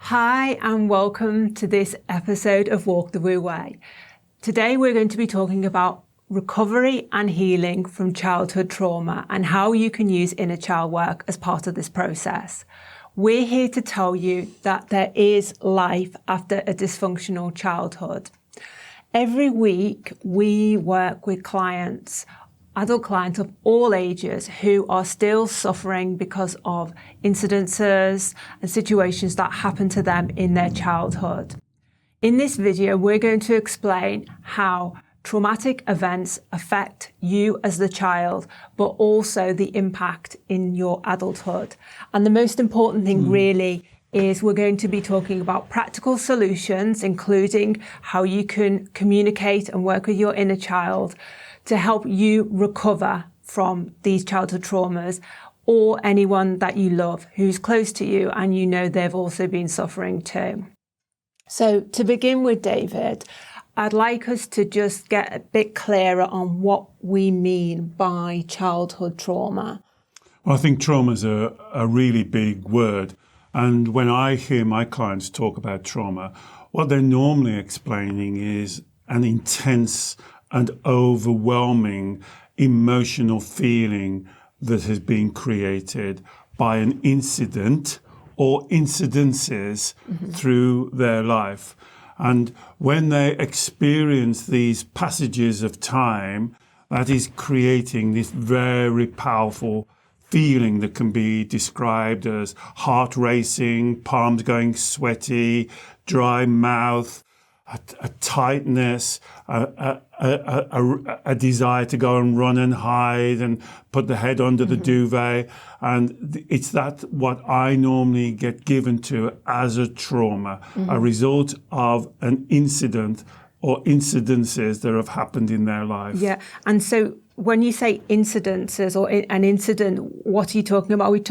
Hi and welcome to this episode of Walk the Wu Wei. Today we're going to be talking about recovery and healing from childhood trauma and how you can use inner child work as part of this process. We're here to tell you that there is life after a dysfunctional childhood. Every week we work with clients, adult clients of all ages who are still suffering because of incidences and situations that happened to them in their childhood. In this video, we're going to explain how traumatic events affect you as the child, but also the impact in your adulthood. And the most important thing really is we're going to be talking about practical solutions, including how you can communicate and work with your inner child to help you recover from these childhood traumas, or anyone that you love who's close to you and you know they've also been suffering too. So to begin with, David, I'd like us to just get a bit clearer on what we mean by childhood trauma. Well, I think trauma is a really big word. And when I hear my clients talk about trauma, what they're normally explaining is an intense and overwhelming emotional feeling that has been created by an incident or incidences through their life. And when they experience these passages of time, that is creating this very powerful feeling that can be described as heart racing, palms going sweaty, dry mouth, a tightness, a desire to go and run and hide and put the head under the duvet. And it's that what I normally get given to as a trauma, a result of an incident or incidences that have happened in their life. Yeah, and so when you say incidences or an incident, what are you talking about? Are we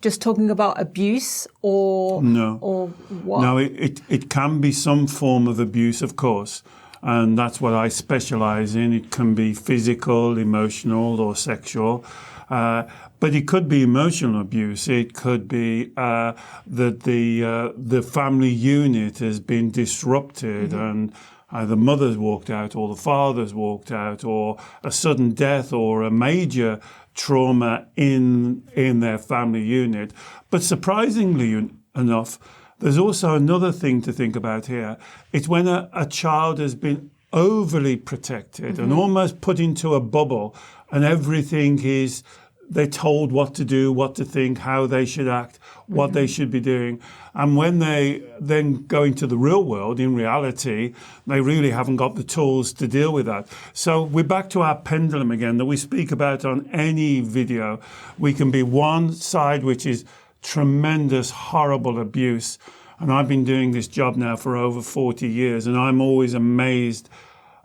just talking about abuse or what? No, it can be some form of abuse, of course, and that's what I specialize in. It can be physical, emotional, or sexual. But it could be emotional abuse. It could be that the family unit has been disrupted and the mother's walked out or the father's walked out, or a sudden death or a major trauma in their family unit. But surprisingly enough, there's also another thing to think about here. It's when a child has been overly protected and almost put into a bubble, and everything is, they're told what to do, what to think, how they should act, what they should be doing. And when they then go into the real world, in reality, they really haven't got the tools to deal with that. So we're back to our pendulum again that we speak about on any video. We can be one side, which is tremendous, horrible abuse. And I've been doing this job now for over 40 years, and I'm always amazed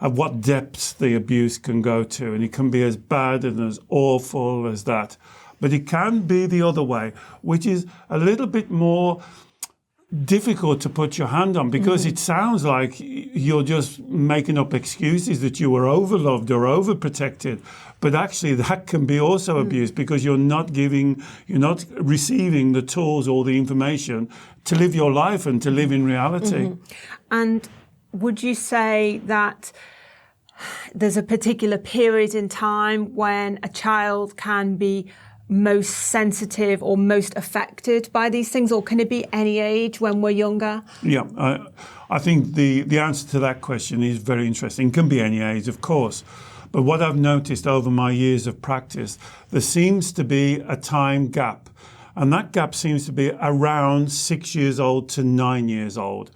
at what depths the abuse can go to. And it can be as bad and as awful as that. But it can be the other way, which is a little bit more difficult to put your hand on, because it sounds like you're just making up excuses that you were overloved or overprotected. But actually that can be also abuse, because you're not receiving the tools or the information to live your life and to live in reality. And would you say that there's a particular period in time when a child can be most sensitive or most affected by these things, or can it be any age when we're younger? Yeah, I think the answer to that question is very interesting. It can be any age, of course. But what I've noticed over my years of practice, there seems to be a time gap. And that gap seems to be around 6 years old to 9 years old.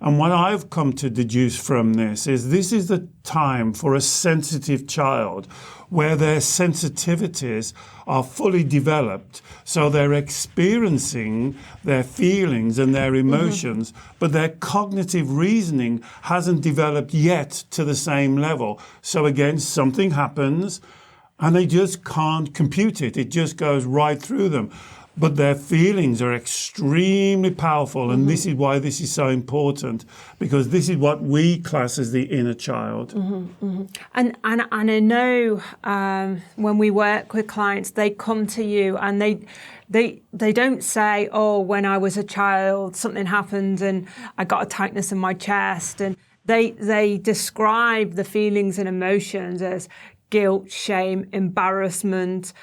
And what I've come to deduce from this is the time for a sensitive child where their sensitivities are fully developed. So they're experiencing their feelings and their emotions, but their cognitive reasoning hasn't developed yet to the same level. So again, something happens and they just can't compute it. It just goes right through them. but their feelings are extremely powerful. And this is why this is so important, because this is what we class as the inner child. And I know when we work with clients, they come to you and they don't say, oh, when I was a child, something happened and I got a tightness in my chest. And they describe the feelings and emotions as guilt, shame, embarrassment,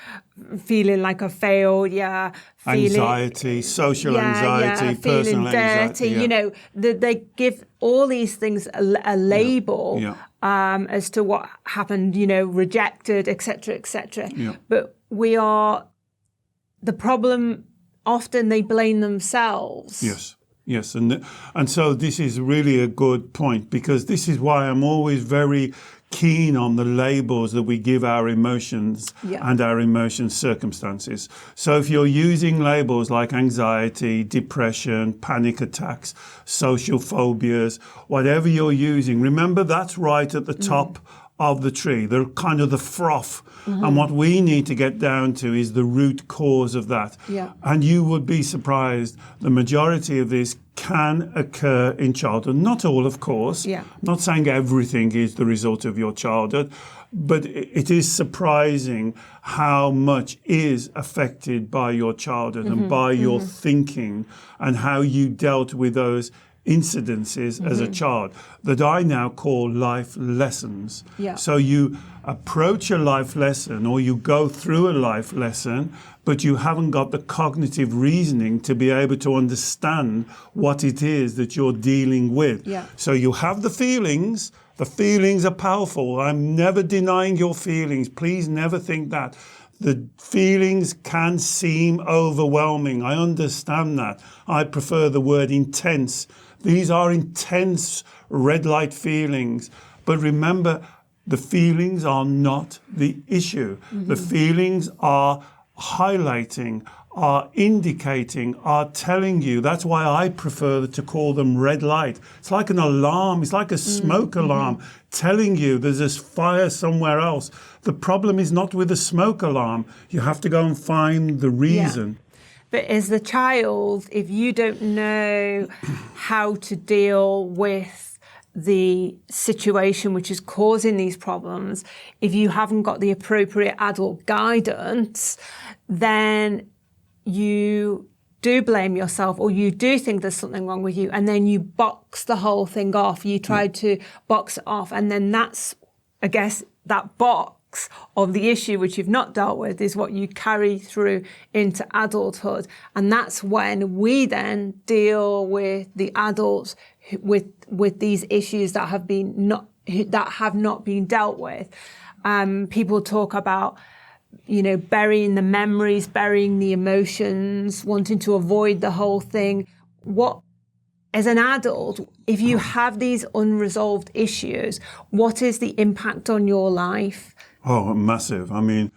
feeling like a failure, anxiety, social anxiety, feeling personal dirty. anxiety. They give all these things a label as to what happened, rejected, etc., etc. But the problem, often they blame themselves. Yes, and so this is really a good point, because this is why I'm always very keen on the labels that we give our emotions and our emotion circumstances. So if you're using labels like anxiety, depression, panic attacks, social phobias, whatever you're using, remember that's right at the top of the tree. They're kind of the froth. And what we need to get down to is the root cause of that. And you would be surprised, the majority of this can occur in childhood. Not all, of course. I'm not saying everything is the result of your childhood, but it is surprising how much is affected by your childhood and by your thinking and how you dealt with those incidences as a child that I now call life lessons. So you approach a life lesson or you go through a life lesson, but you haven't got the cognitive reasoning to be able to understand what it is that you're dealing with. So you have the feelings. The feelings are powerful. I'm never denying your feelings. Please never think that. The feelings can seem overwhelming. I understand that. I prefer the word intense. These are intense red light feelings. But remember, the feelings are not the issue. The feelings are highlighting, are indicating, are telling you. That's why I prefer to call them red light. It's like an alarm. It's like a smoke alarm telling you there's a fire somewhere else. The problem is not with the smoke alarm. You have to go and find the reason. But as the child, if you don't know how to deal with the situation which is causing these problems, if you haven't got the appropriate adult guidance, then you do blame yourself or you do think there's something wrong with you, and then you box the whole thing off. You try to box it off, and then that's, I guess, that box of the issue which you've not dealt with is what you carry through into adulthood. And that's when we then deal with the adults with these issues that have not been dealt with. People talk about, burying the memories, burying the emotions, wanting to avoid the whole thing. As an adult, if you have these unresolved issues, what is the impact on your life? Oh, massive. I mean,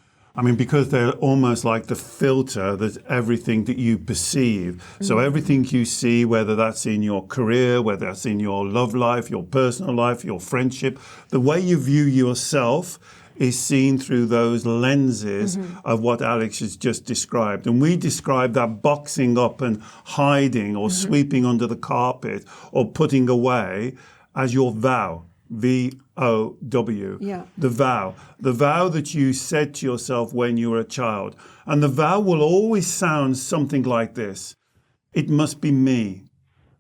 because they're almost like the filter that everything that you perceive. So everything you see, whether that's in your career, whether that's in your love life, your personal life, your friendship, the way you view yourself is seen through those lenses of what Alex has just described. And we describe that boxing up and hiding or sweeping under the carpet or putting away as your vow. V-O-W. The vow. The vow that you said to yourself when you were a child. And the vow will always sound something like this. It must be me.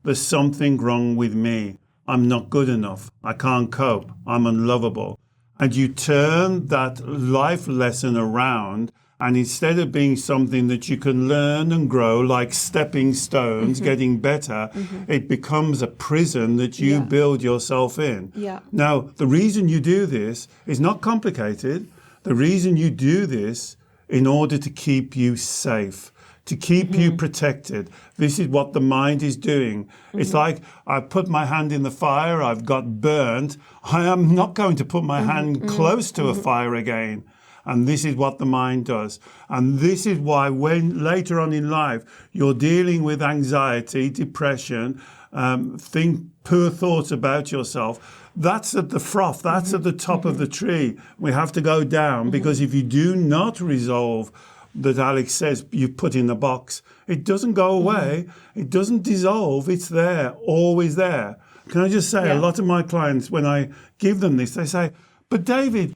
There's something wrong with me. I'm not good enough. I can't cope. I'm unlovable. And you turn that life lesson around, and instead of being something that you can learn and grow like stepping stones, getting better, it becomes a prison that you build yourself in. Now, the reason you do this is not complicated. The reason you do this in order to keep you safe, to keep you protected. This is what the mind is doing. It's like, I put my hand in the fire, I've got burnt. I am not going to put my hand close to a fire again. And this is what the mind does. And this is why when later on in life you're dealing with anxiety, depression, think poor thoughts about yourself, that's at the froth, that's at the top of the tree. We have to go down because if you do not resolve that Alex says you put in the box, it doesn't go away. It doesn't dissolve. It's there, always there. Can I just say, a lot of my clients, when I give them this, they say, but David,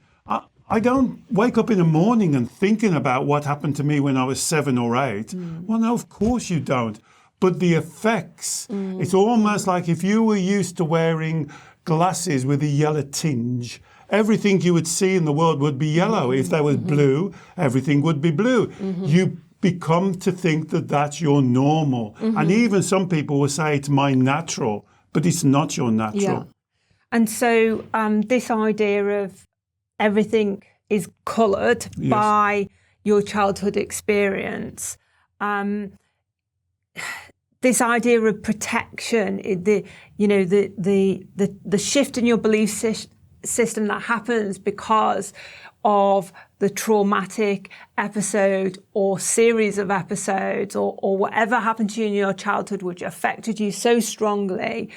I don't wake up in the morning and thinking about what happened to me when I was 7 or 8. Well, no, of course you don't. But the effects, it's almost like if you were used to wearing glasses with a yellow tinge, everything you would see in the world would be yellow. If there was blue, everything would be blue. You become to think that that's your normal. And even some people will say it's my natural, but it's not your natural. Yeah. And so this idea of everything is coloured by your childhood experience. This idea of protection, the shift in your belief system that happens because of the traumatic episode or series of episodes or whatever happened to you in your childhood which affected you so strongly,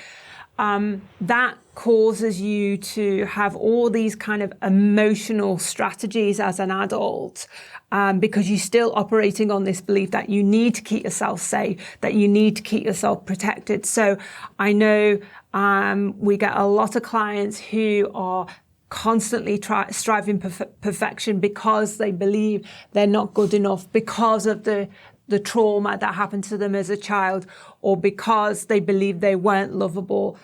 that causes you to have all these kind of emotional strategies as an adult, because you're still operating on this belief that you need to keep yourself safe, that you need to keep yourself protected. So I know we get a lot of clients who are constantly striving perfection because they believe they're not good enough because of the trauma that happened to them as a child, or because they believe they weren't lovable,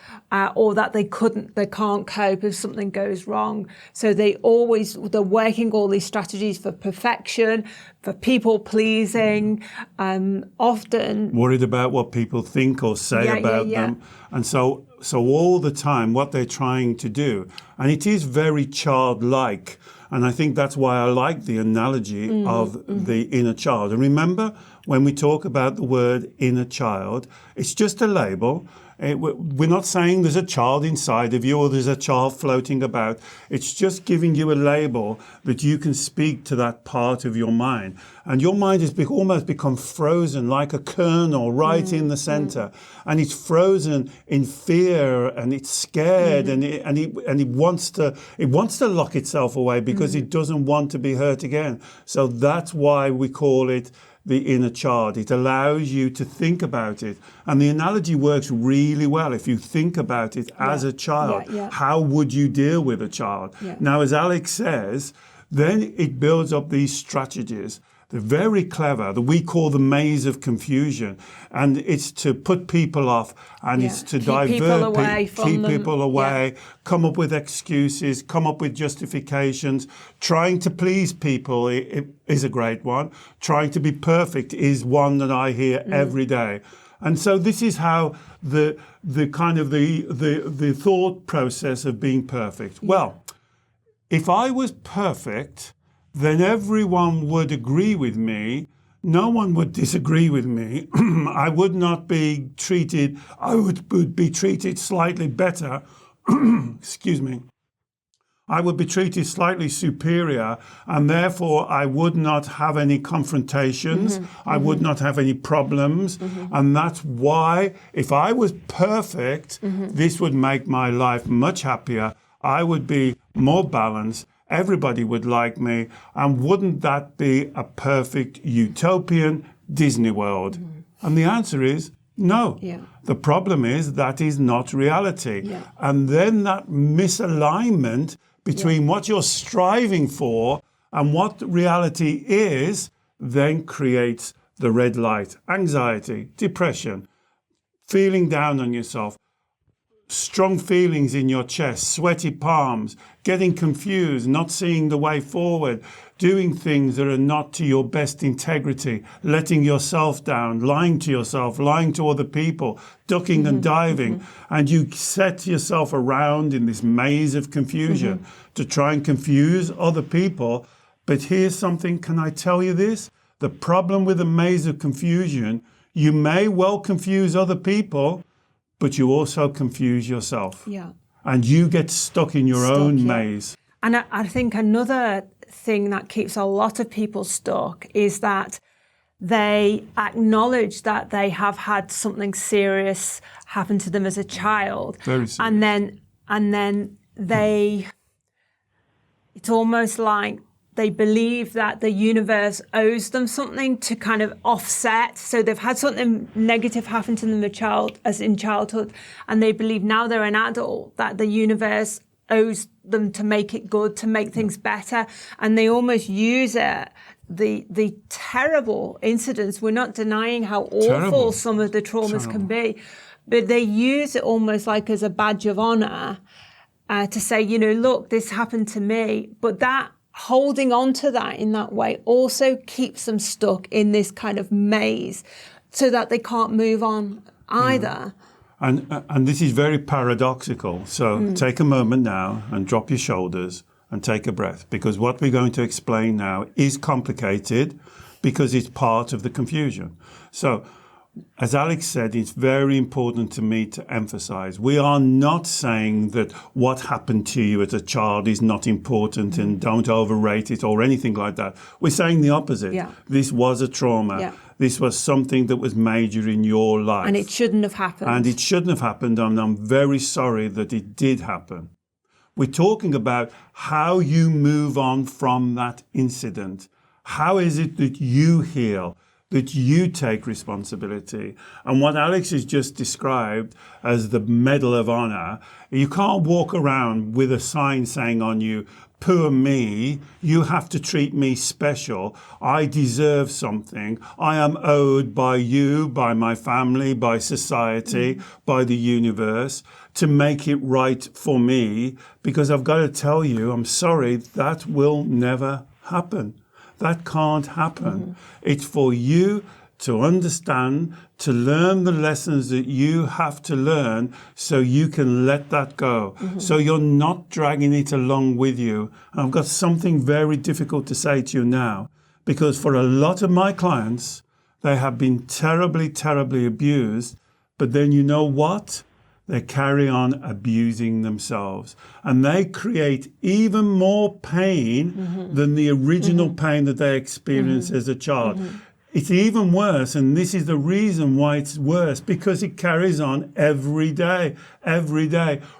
or that they can't cope if something goes wrong. So they're working all these strategies for perfection, for people pleasing, often worried about what people think or say about them. And so all the time what they're trying to do, and it is very childlike. And I think that's why I like the analogy of the inner child. And remember, when we talk about the word inner child, it's just a label. We're not saying there's a child inside of you or there's a child floating about. It's just giving you a label that you can speak to that part of your mind. And your mind has almost become frozen like a kernel right in the center. And it's frozen in fear and it's scared and it wants to lock itself away because it doesn't want to be hurt again. So that's why we call it the inner child. It allows you to think about it. And the analogy works really well. If you think about it as a child, how would you deal with a child? Now, as Alex says, then it builds up these strategies. They're very clever, that we call the maze of confusion. And it's to put people off and it's to divert people, keep people away, come up with excuses, come up with justifications. Trying to please people is a great one. Trying to be perfect is one that I hear every day. And so this is how the kind of the thought process of being perfect. Well, if I was perfect, then everyone would agree with me. No one would disagree with me. I would not be treated, I would be treated slightly better. Excuse me. I would be treated slightly superior, and therefore I would not have any confrontations. I would not have any problems. And that's why, if I was perfect, this would make my life much happier. I would be more balanced. Everybody would like me. And wouldn't that be a perfect utopian Disney world? And the answer is no. The problem is that is not reality. And then that misalignment between what you're striving for and what reality is then creates the red light, anxiety, depression, feeling down on yourself, strong feelings in your chest, sweaty palms, getting confused, not seeing the way forward, doing things that are not to your best integrity, letting yourself down, lying to yourself, lying to other people, ducking and diving. And you set yourself around in this maze of confusion to try and confuse other people. But here's something, can I tell you this? The problem with a maze of confusion, you may well confuse other people, but you also confuse yourself. And you get stuck in your own maze. And I think another thing that keeps a lot of people stuck is that they acknowledge that they have had something serious happen to them as a child. Very serious. And then it's almost like they believe that the universe owes them something to kind of offset. So they've had something negative happen to them as in childhood, and they believe now they're an adult that the universe owes them to make it good, to make things better. And they almost use it, the terrible incidents. We're not denying how awful some of the traumas can be, but they use it almost like as a badge of honor to say, look, this happened to me. But that holding on to that in that way also keeps them stuck in this kind of maze so that they can't move on either. And this is very paradoxical. So take a moment now and drop your shoulders and take a breath, because what we're going to explain now is complicated because it's part of the confusion. So as Alex said, it's very important to me to emphasize, we are not saying that what happened to you as a child is not important and don't overrate it or anything like that. We're saying the opposite. Yeah. This was a trauma. Yeah. This was something that was major in your life. And it shouldn't have happened. And I'm very sorry that it did happen. We're talking about how you move on from that incident. How is it that you heal? That you take responsibility. And what Alex has just described as the Medal of Honor, you can't walk around with a sign saying on you, poor me, you have to treat me special. I deserve something. I am owed by you, by my family, by society, by the universe to make it right for me. Because I've got to tell you, I'm sorry, that will never happen. That can't happen. It's for you to understand, to learn the lessons that you have to learn so you can let that go. So you're not dragging it along with you. And I've got something very difficult to say to you now, because for a lot of my clients, they have been terribly, terribly abused. But then you know what? They carry on abusing themselves, and they create even more pain than the original pain that they experienced as a child. It's even worse, and this is the reason why it's worse, because it carries on every day,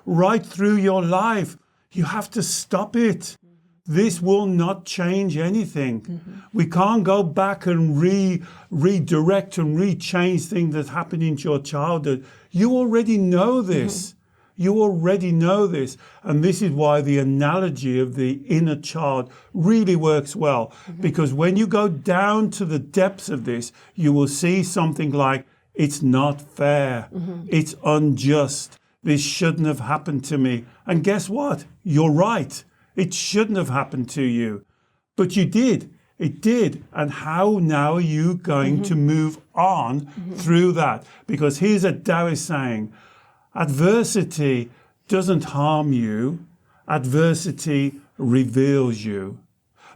right through your life. You have to stop it. This will not change anything. We can't go back and redirect and rechange things that happened in your childhood. You already know this. You already know this. And this is why the analogy of the inner child really works well. Because when you go down to the depths of this, you will see something like, it's not fair. It's unjust. This shouldn't have happened to me. And guess what? You're right. It shouldn't have happened to you. But you did. It did. And how now are you going to move on through that? Because here's a Taoist saying, adversity doesn't harm you. Adversity reveals you.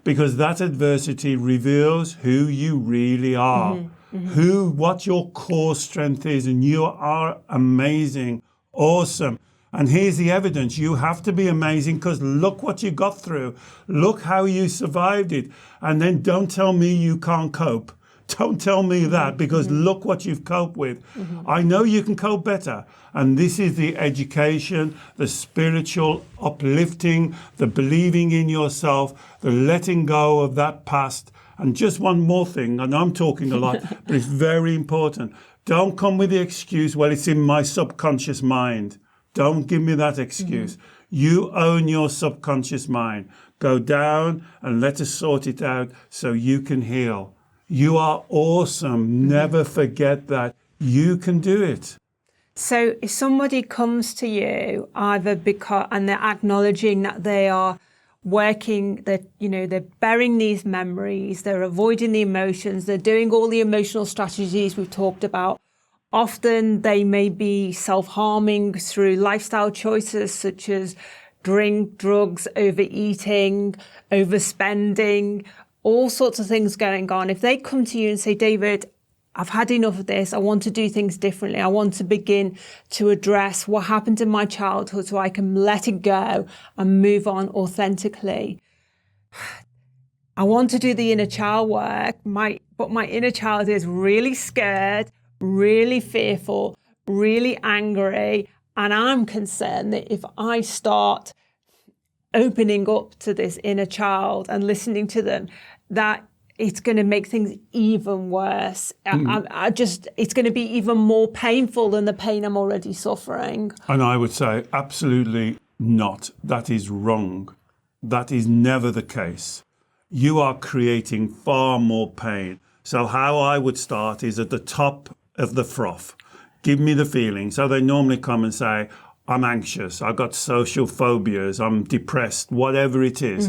Because that adversity reveals who you really are, what your core strength is. And you are amazing, awesome. And here's the evidence. You have to be amazing because look what you got through. Look how you survived it. And then don't tell me you can't cope. Don't tell me that, because look what you've coped with. I know you can cope better. And this is the education, the spiritual uplifting, the believing in yourself, the letting go of that past. And just one more thing, and I'm talking a lot, but it's very important. Don't come with the excuse, well, it's in my subconscious mind. Don't give me that excuse. You own your subconscious mind. Go down and let us sort it out so you can heal. You are awesome. Never forget that. You can do it. So if somebody comes to you, either because, and they're acknowledging that they are working, that, they're burying these memories, they're avoiding the emotions, they're doing all the emotional strategies we've talked about. Often they may be self-harming through lifestyle choices such as drink, drugs, overeating, overspending, all sorts of things going on. If they come to you and say, David, I've had enough of this. I want to do things differently. I want to begin to address what happened in my childhood so I can let it go and move on authentically. I want to do the inner child work, but my inner child is really scared, really fearful, really angry. And I'm concerned that if I start opening up to this inner child and listening to them, that it's going to make things even worse. It's going to be even more painful than the pain I'm already suffering. And I would say absolutely not. That is wrong. That is never the case. You are creating far more pain. So how I would start is at the top of the froth. Give me the feeling. So they normally come and say, I'm anxious, I've got social phobias, I'm depressed, whatever it is.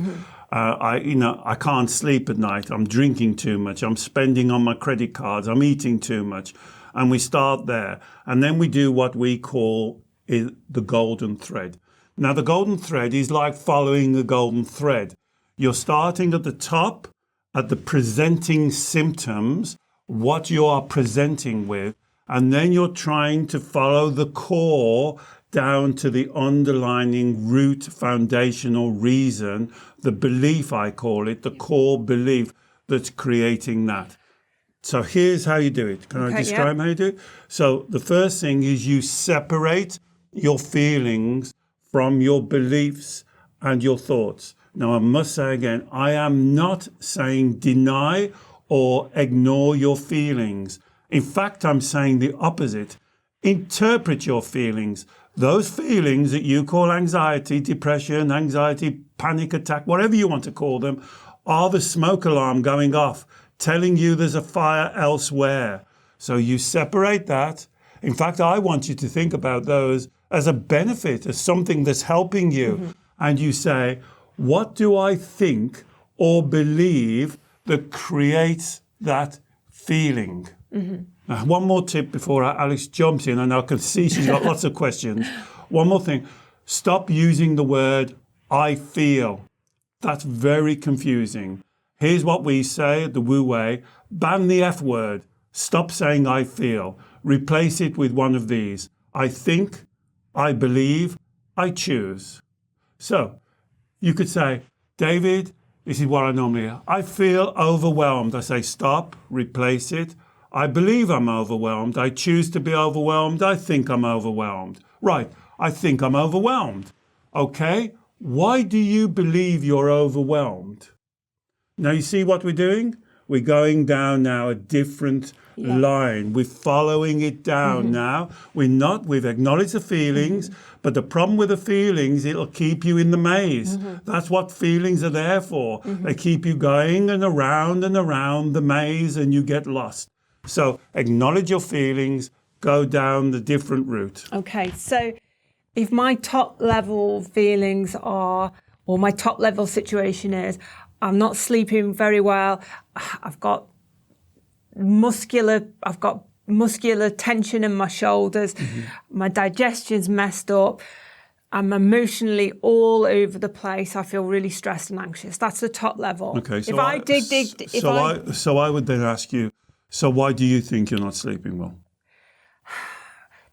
I can't sleep at night, I'm drinking too much, I'm spending on my credit cards, I'm eating too much. And we start there. And then we do what we call the golden thread. Now, the golden thread is like following a golden thread. You're starting at the top, at the presenting symptoms, what you are presenting with, and then you're trying to follow the core down to the underlying root foundational reason, the belief, I call it, the core belief that's creating that. So here's how you do it. Can I describe how you do it? So the first thing is you separate your feelings from your beliefs and your thoughts. Now, I must say again, I am not saying deny or ignore your feelings. In fact, I'm saying the opposite. Interpret your feelings. Those feelings that you call anxiety, depression, anxiety, panic attack, whatever you want to call them, are the smoke alarm going off, telling you there's a fire elsewhere. So you separate that. In fact, I want you to think about those as a benefit, as something that's helping you. And you say, what do I think or believe that creates that feeling? Now, one more tip before Alex jumps in, and I can see she's got lots of questions. One more thing. Stop using the word I feel. That's very confusing. Here's what we say at the Wu Wei. Ban the F word. Stop saying I feel. Replace it with one of these. I think, I believe, I choose. So you could say, David, this is what I normally hear. I feel overwhelmed. I say, stop, replace it. I believe I'm overwhelmed. I choose to be overwhelmed. I think I'm overwhelmed. Right, I think I'm overwhelmed. Okay, why do you believe you're overwhelmed? Now, you see what we're doing? We're going down now a different line. We're following it down now. We've acknowledged the feelings, but the problem with the feelings, it'll keep you in the maze. That's what feelings are there for. They keep you going and around the maze, and you get lost. So acknowledge your feelings, go down the different route. Okay, so if my top level feelings are, or my top level situation is, I'm not sleeping very well, I've got muscular tension in my shoulders, my digestion's messed up, I'm emotionally all over the place, I feel really stressed and anxious. That's the top level. Okay, so I would then ask you, so why do you think you're not sleeping well?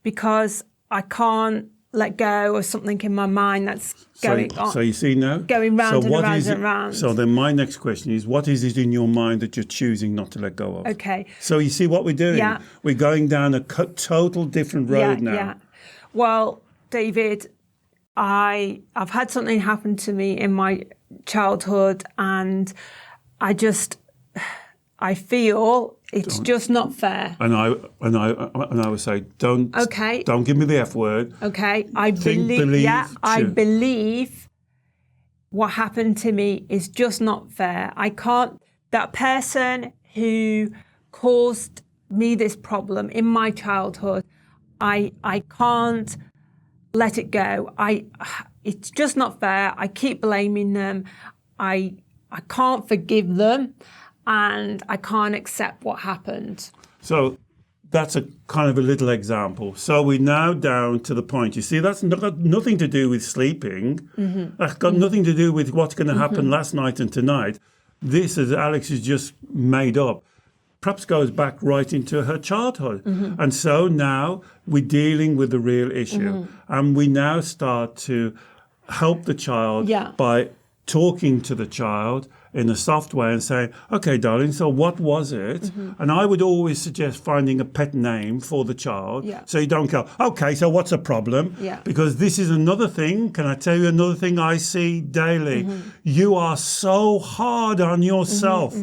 Because I can't let go of something in my mind that's going on. So you see now? Going round and round and round. So then my next question is, what is it in your mind that you're choosing not to let go of? Okay. So you see what we're doing? Yeah. We're going down a total different road now. Yeah. Well, David, I've had something happen to me in my childhood, and I feel it's just not fair. And I would say, don't give me the F word. Okay, I believe what happened to me is just not fair. I can't. That person who caused me this problem in my childhood, I can't let it go. It's just not fair. I keep blaming them. I can't forgive them. And I can't accept what happened. So that's a kind of a little example. So we're now down to the point. You see, that's got nothing to do with sleeping. That's got nothing to do with what's going to happen last night and tonight. This, as Alex has just made up, perhaps goes back right into her childhood. And so now we're dealing with the real issue. And we now start to help the child by talking to the child in a soft way and saying, okay, darling, so what was it? And I would always suggest finding a pet name for the child. Yeah. So you don't go, okay, so what's the problem? Yeah. Because this is another thing. Can I tell you another thing I see daily? You are so hard on yourself.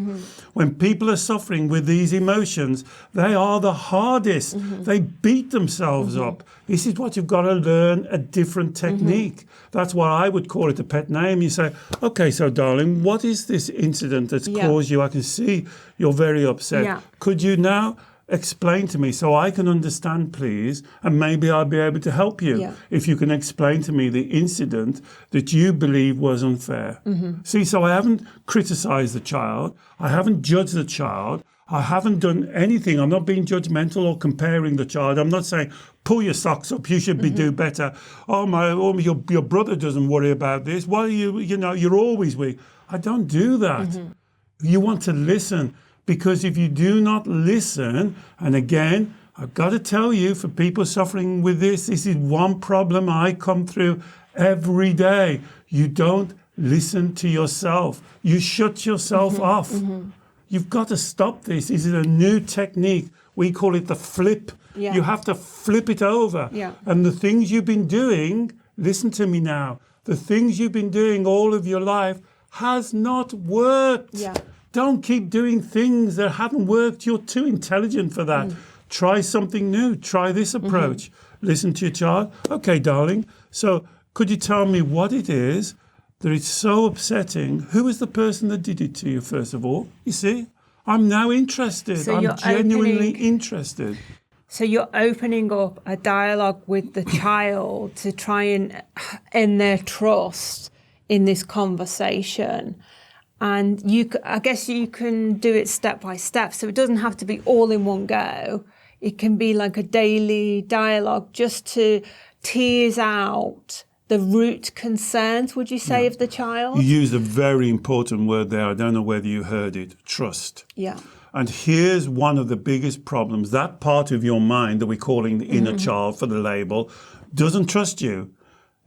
When people are suffering with these emotions, they are the hardest. They beat themselves up. This is what you've got to learn, a different technique. That's why I would call it a pet name. You say, okay, so darling, what is this incident that's caused you? I can see you're very upset. Yeah. Could you now explain to me so I can understand, please, and maybe I'll be able to help you. Yeah. If you can explain to me the incident that you believe was unfair. See, so I haven't criticized the child. I haven't judged the child. I haven't done anything. I'm not being judgmental or comparing the child. I'm not saying, pull your socks up, you should do better. Your brother doesn't worry about this. Why are you're always weak. I don't do that. You want to listen, because if you do not listen, and again, I've got to tell you, for people suffering with this is one problem I come through every day. You don't listen to yourself. You shut yourself off. You've got to stop this. This is a new technique. We call it the flip. Yeah. You have to flip it over. Yeah. And the things you've been doing, listen to me now, the things you've been doing all of your life has not worked. Yeah. Don't keep doing things that haven't worked. You're too intelligent for that. Try something new. Try this approach. Listen to your child. Okay, darling. So could you tell me what it is that it's so upsetting? Who was the person that did it to you, first of all? You see, I'm now interested. So I'm genuinely interested. So you're opening up a dialogue with the child to try and end their trust in this conversation. And I guess you can do it step by step. So it doesn't have to be all in one go. It can be like a daily dialogue just to tease out the root concerns, would you say, of the child? You used a very important word there. I don't know whether you heard it. Trust. Yeah. And here's one of the biggest problems. That part of your mind that we're calling the inner child for the label doesn't trust you.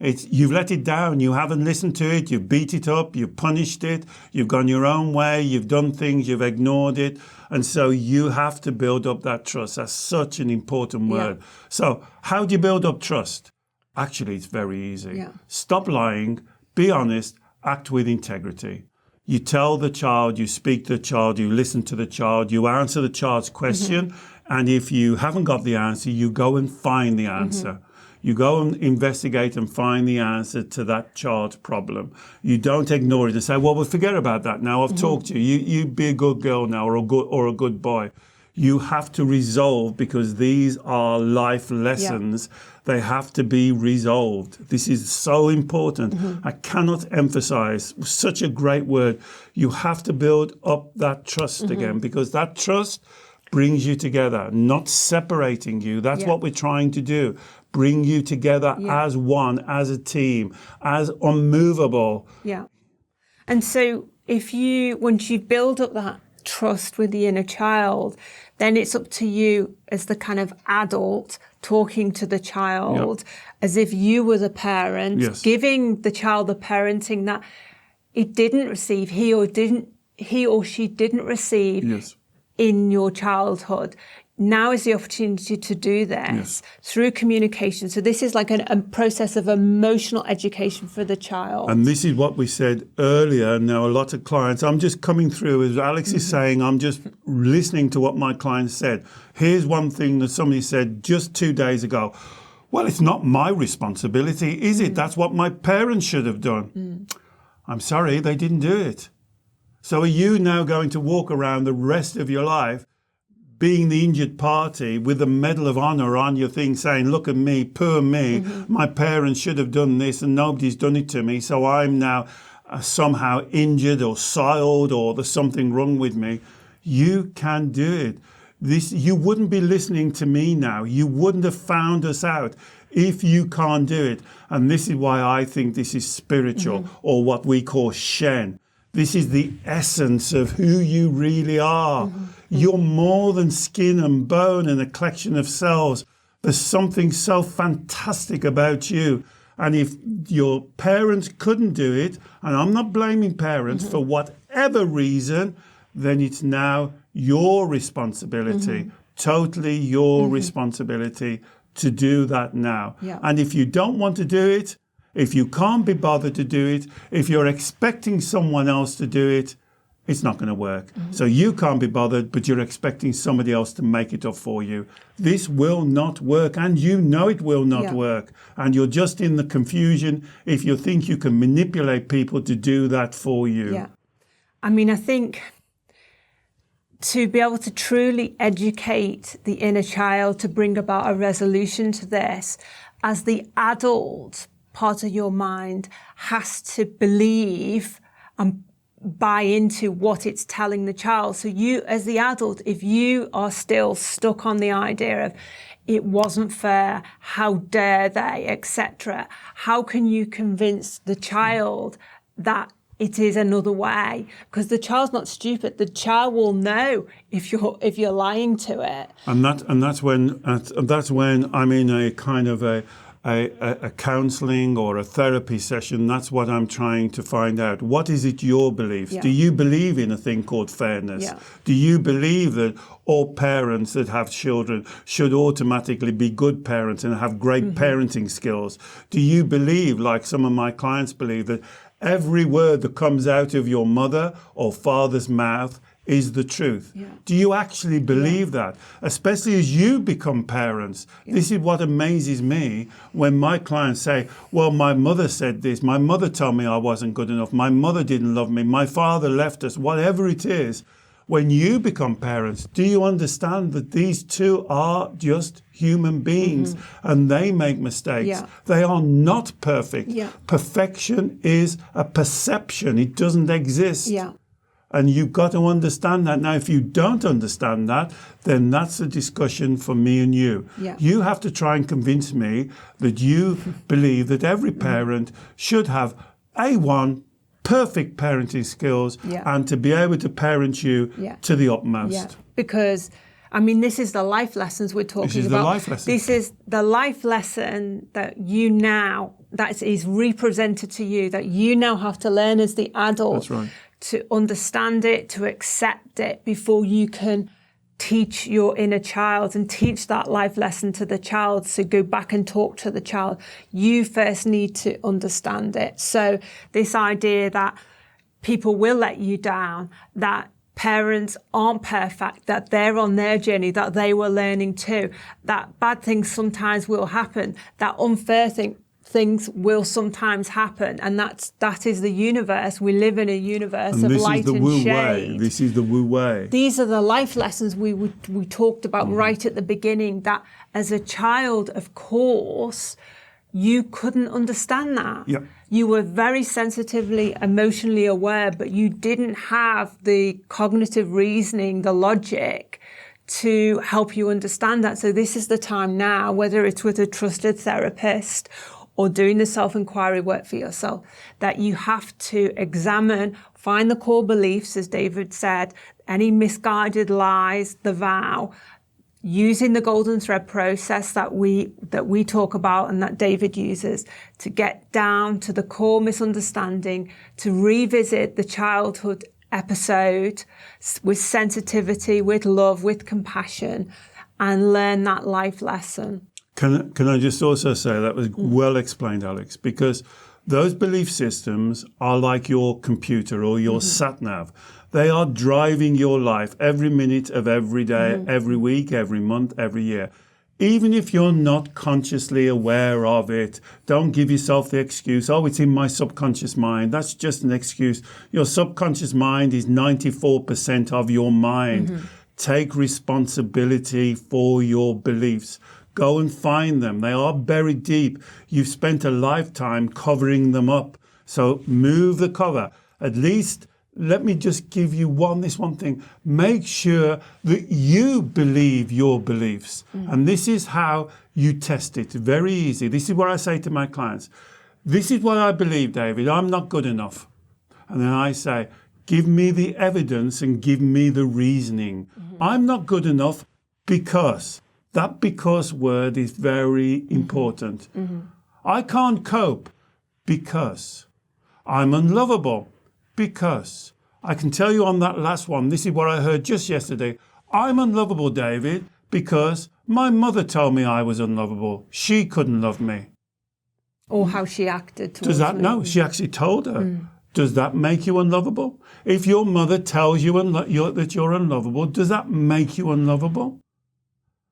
You've let it down. You haven't listened to it. You've beat it up. You've punished it. You've gone your own way. You've done things. You've ignored it. And so you have to build up that trust. That's such an important word. So how do you build up trust? Actually, it's very easy. Yeah. Stop lying. Be honest. Act with integrity. You tell the child, you speak to the child, you listen to the child, you answer the child's question. And if you haven't got the answer, you go and find the answer. You go and investigate and find the answer to that child's problem. You don't ignore it and say, well, we'll forget about that now. I've talked to you. You be a good girl now or a good boy. You have to resolve, because these are life lessons. They have to be resolved. This is so important. I cannot emphasize, such a great word. You have to build up that trust again, because that trust brings you together, not separating you. That's what we're trying to do. Bring you together as one, as a team, as unmovable. Yeah. And so once you build up that trust with the inner child, then it's up to you as the kind of adult talking to the child as if you were the parent, giving the child the parenting that it didn't receive, he or she didn't receive in your childhood. Now is the opportunity to do this through communication. So this is like a process of emotional education for the child. And this is what we said earlier. Now, a lot of clients, I'm just coming through, as Alex is saying, I'm just listening to what my clients said. Here's one thing that somebody said just 2 days ago. Well, it's not my responsibility, is it? That's what my parents should have done. I'm sorry, they didn't do it. So are you now going to walk around the rest of your life being the injured party with the Medal of Honor on your thing saying, look at me, poor me, my parents should have done this and nobody's done it to me, so I'm now somehow injured or soiled or there's something wrong with me? You can do it. You wouldn't be listening to me now. You wouldn't have found us out if you can't do it. And this is why I think this is spiritual, or what we call Shen. This is the essence of who you really are. You're more than skin and bone and a collection of cells. There's something so fantastic about you. And if your parents couldn't do it, and I'm not blaming parents for whatever reason, then it's now your responsibility, totally your responsibility to do that now. Yeah. And if you don't want to do it, if you can't be bothered to do it, if you're expecting someone else to do it, it's not going to work. So you can't be bothered, but you're expecting somebody else to make it up for you. This will not work, and you know it will not work. And you're just in the confusion if you think you can manipulate people to do that for you. Yeah. I mean, I think to be able to truly educate the inner child to bring about a resolution to this, as the adult part of your mind has to believe and buy into what it's telling the child. So you, as the adult, if you are still stuck on the idea of it wasn't fair, how dare they, etc., how can you convince the child that it is another way? Because the child's not stupid. The child will know if you're lying to it. And that's when I'm in a kind of a counselling or a therapy session. That's what I'm trying to find out. What is it your belief? Yeah. Do you believe in a thing called fairness? Yeah. Do you believe that all parents that have children should automatically be good parents and have great parenting skills? Do you believe, like some of my clients believe, that every word that comes out of your mother or father's mouth is the truth? Yeah. Do you actually believe that? Especially as you become parents. Yeah. This is what amazes me when my clients say, well, my mother said this, my mother told me I wasn't good enough, my mother didn't love me, my father left us, whatever it is. When you become parents, do you understand that these two are just human beings and they make mistakes? Yeah. They are not perfect. Yeah. Perfection is a perception. It doesn't exist. Yeah. And you've got to understand that. Now, if you don't understand that, then that's a discussion for me and you. Yeah. You have to try and convince me that you believe that every parent should have A1, perfect parenting skills, and to be able to parent you to the utmost. Yeah. Because, I mean, this is the life lessons we're talking about. This is the life lesson. This is the life lesson that you now, that is represented to you, that you now have to learn as the adult. That's right. To understand it, to accept it before you can teach your inner child and teach that life lesson to the child. So go back and talk to the child. You first need to understand it. So this idea that people will let you down, that parents aren't perfect, that they're on their journey, that they were learning too, that bad things sometimes will happen, that unfair things will sometimes happen, and that is the universe. We live in a universe of light and shade. This is the Wu Wei. These are the life lessons we talked about right at the beginning, that as a child, of course, you couldn't understand that. Yep. You were very sensitively, emotionally aware, but you didn't have the cognitive reasoning, the logic to help you understand that. So this is the time now, whether it's with a trusted therapist or doing the self-inquiry work for yourself, that you have to examine, find the core beliefs, as David said, any misguided lies, the vow, using the golden thread process that we talk about and that David uses to get down to the core misunderstanding, to revisit the childhood episode with sensitivity, with love, with compassion, and learn that life lesson. Can I just also say that was well explained, Alex, because those belief systems are like your computer or your sat-nav. They are driving your life every minute of every day, every week, every month, every year. Even if you're not consciously aware of it, don't give yourself the excuse, oh, it's in my subconscious mind. That's just an excuse. Your subconscious mind is 94% of your mind. Take responsibility for your beliefs. Go and find them. They are buried deep. You've spent a lifetime covering them up. So move the cover. At least, let me just give you this one thing. Make sure that you believe your beliefs. And this is how you test it. Very easy. This is what I say to my clients. This is what I believe, David. I'm not good enough. And then I say, give me the evidence and give me the reasoning. I'm not good enough because... That because word is very important. I can't cope because I'm unlovable. Because I can tell you on that last one, this is what I heard just yesterday. I'm unlovable, David, because my mother told me I was unlovable. She couldn't love me. Or how she acted towards Does that? me. No, she actually told her. Does that make you unlovable? If your mother tells you that you're unlovable, does that make you unlovable?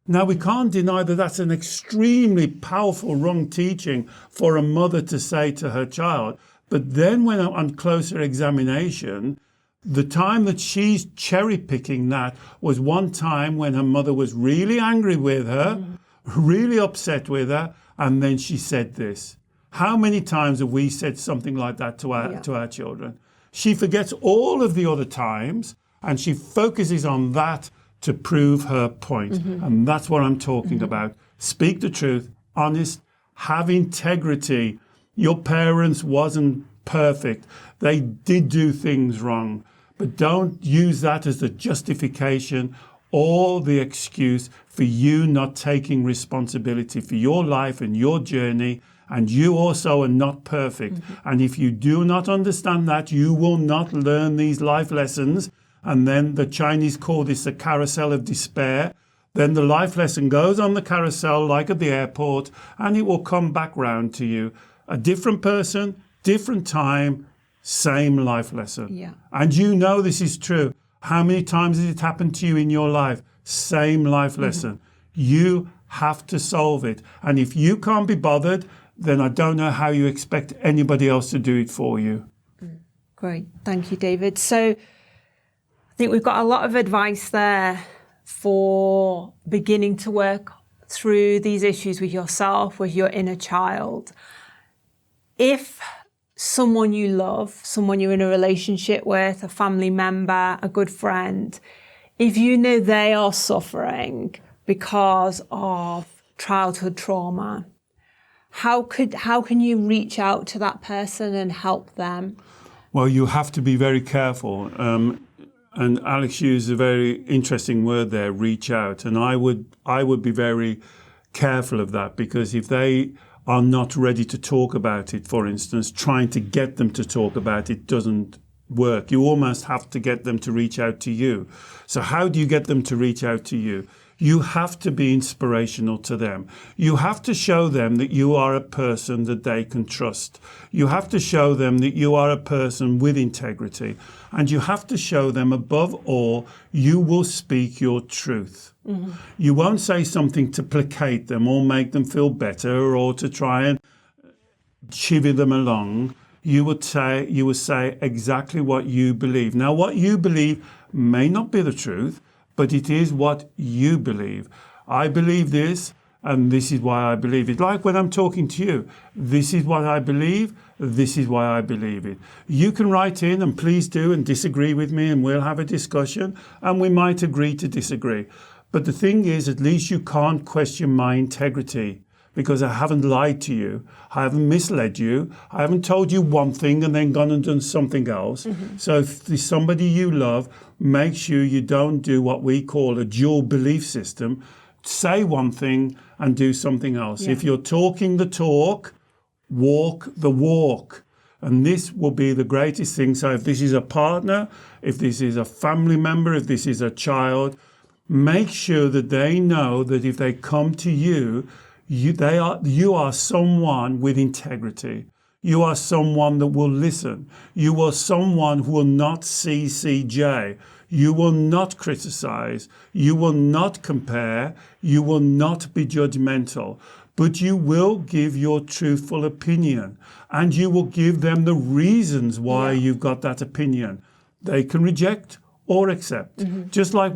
Now, we can't deny that that's an extremely powerful wrong teaching for a mother to say to her child. But then when on closer examination, the time that she's cherry-picking that was one time when her mother was really angry with her, really upset with her, and then she said this. How many times have we said something like that to our children? She forgets all of the other times, and she focuses on that to prove her point. And that's what I'm talking about. Speak the truth, honest, have integrity. Your parents wasn't perfect. They did do things wrong. But don't use that as the justification or the excuse for you not taking responsibility for your life and your journey. And you also are not perfect. And if you do not understand that, you will not learn these life lessons. And then the Chinese call this the carousel of despair. Then the life lesson goes on the carousel like at the airport, and it will come back round to you. A different person, different time, same life lesson. Yeah. And you know this is true. How many times has it happened to you in your life? Same life lesson. You have to solve it. And if you can't be bothered, then I don't know how you expect anybody else to do it for you. Great. Thank you, David. So I think we've got a lot of advice there for beginning to work through these issues with yourself, with your inner child. If someone you love, someone you're in a relationship with, a family member, a good friend, if you know they are suffering because of childhood trauma, how can you reach out to that person and help them? Well, you have to be very careful. And Alex used a very interesting word there, reach out. And I would be very careful of that, because if they are not ready to talk about it, for instance, trying to get them to talk about it doesn't work. You almost have to get them to reach out to you. So how do you get them to reach out to you? You have to be inspirational to them. You have to show them that you are a person that they can trust. You have to show them that you are a person with integrity. And you have to show them, above all, you will speak your truth. You won't say something to placate them or make them feel better or to try and chivvy them along. You would say exactly what you believe. Now, what you believe may not be the truth, but it is what you believe. I believe this, and this is why I believe it. Like when I'm talking to you, this is what I believe, this is why I believe it. You can write in, and please do, and disagree with me, and we'll have a discussion, and we might agree to disagree. But the thing is, at least you can't question my integrity, because I haven't lied to you, I haven't misled you, I haven't told you one thing and then gone and done something else. So if there's somebody you love, make sure you don't do what we call a dual belief system. Say one thing and do something else. Yeah. If you're talking the talk, walk the walk. And this will be the greatest thing. So if this is a partner, if this is a family member, if this is a child, make sure that they know that if they come to you, you are someone with integrity. You are someone that will listen. You are someone who will not CCJ. You will not criticize. You will not compare. You will not be judgmental. But you will give your truthful opinion. And you will give them the reasons why you've got that opinion. They can reject or accept. Just like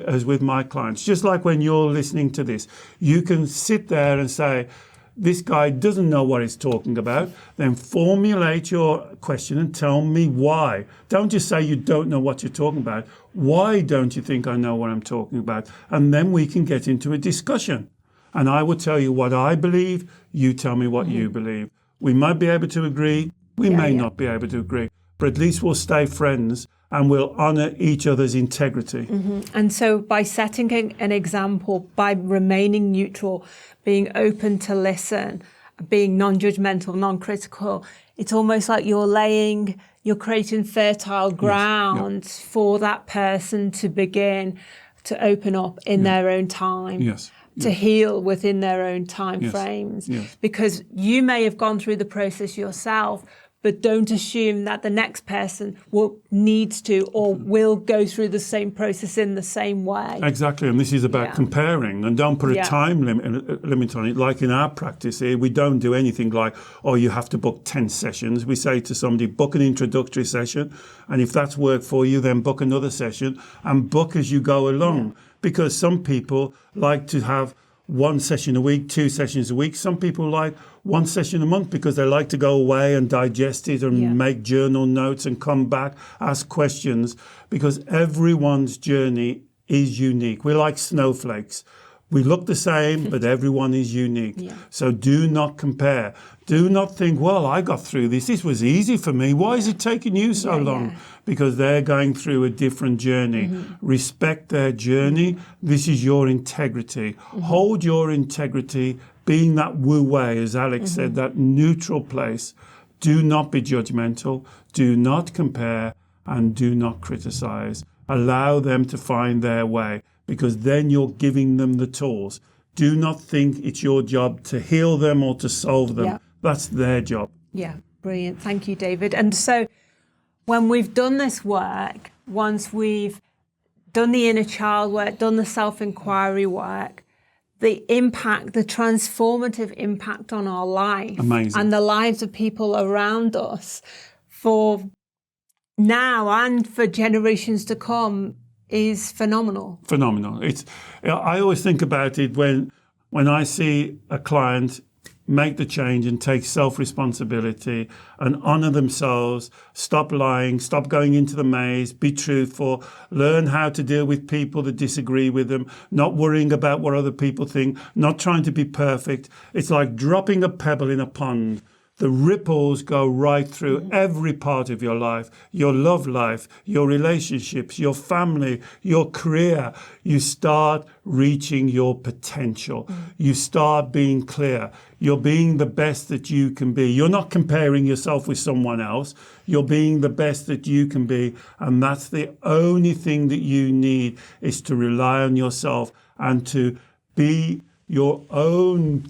as with my clients, just like when you're listening to this, you can sit there and say, this guy doesn't know what he's talking about. Then formulate your question and tell me why. Don't just say you don't know what you're talking about. Why don't you think I know what I'm talking about? And then we can get into a discussion. And I will tell you what I believe. You tell me what you believe. We might be able to agree. We may not be able to agree. But at least we'll stay friends and we'll honour each other's integrity. And so by setting an example, by remaining neutral, being open to listen, being non-judgmental, non-critical, it's almost like you're creating fertile ground for that person to begin to open up in their own time. To heal within their own time frames. Because you may have gone through the process yourself, but don't assume that the next person needs to or will go through the same process in the same way. Exactly, and this is about comparing, and don't put a time limit on it. Like in our practice here, we don't do anything like, oh, you have to book 10 sessions. We say to somebody, book an introductory session, and if that's worked for you, then book another session, and book as you go along. Because some people like to have 1 session a week, 2 sessions a week. Some people like 1 session a month because they like to go away and digest it and make journal notes and come back, ask questions, because everyone's journey is unique. We're like snowflakes. We look the same, but everyone is unique. So do not compare. Do not think, well, I got through this. This was easy for me. Why is it taking you so long? Because they're going through a different journey. Respect their journey. This is your integrity. Hold your integrity, being that Wu Wei, as Alex said, that neutral place. Do not be judgmental. Do not compare, and do not criticize. Allow them to find their way, because then you're giving them the tools. Do not think it's your job to heal them or to solve them. That's their job. Yeah, brilliant. Thank you, David. And so when we've done this work, once we've done the inner child work, done the self-inquiry work, the impact, the transformative impact on our life and the lives of people around us for now and for generations to come is phenomenal. Phenomenal. I always think about it when I see a client make the change and take self-responsibility and honor themselves, stop lying, stop going into the maze, be truthful, learn how to deal with people that disagree with them, not worrying about what other people think, not trying to be perfect. It's like dropping a pebble in a pond. The ripples go right through every part of your life, your love life, your relationships, your family, your career. You start reaching your potential. You start being clear. You're being the best that you can be. You're not comparing yourself with someone else. You're being the best that you can be. And that's the only thing that you need, is to rely on yourself and to be your own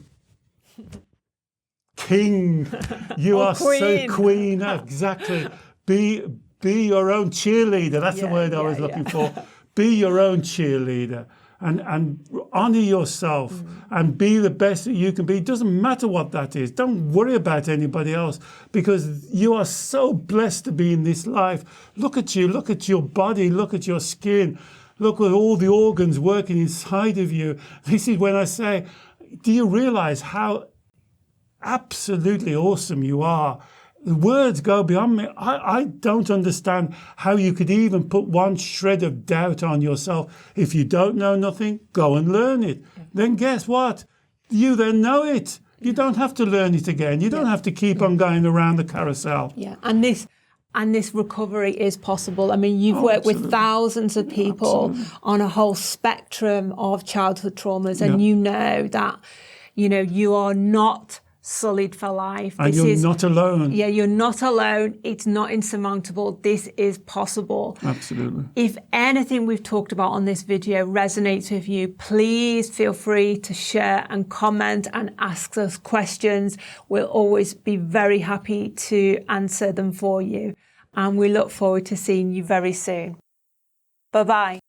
king. You are queen. So queen. Exactly. Be your own cheerleader. That's the word I was looking for. Be your own cheerleader and honor yourself and be the best that you can be. It doesn't matter what that is. Don't worry about anybody else, because you are so blessed to be in this life. Look at you. Look at your body. Look at your skin. Look at all the organs working inside of you. This is when I say, do you realize how absolutely awesome you are? The words go beyond me. I don't understand how you could even put one shred of doubt on yourself. If you don't know nothing, go and learn it. Then guess what? You then know it. You don't have to learn it again. You don't have to keep on going around the carousel. Yeah, and this recovery is possible. I mean, you've worked with thousands of people on a whole spectrum of childhood traumas, and you know that, you are not sullied for life. And you're not alone. Yeah, you're not alone. It's not insurmountable. This is possible. Absolutely. If anything we've talked about on this video resonates with you, please feel free to share and comment and ask us questions. We'll always be very happy to answer them for you. And we look forward to seeing you very soon. Bye-bye.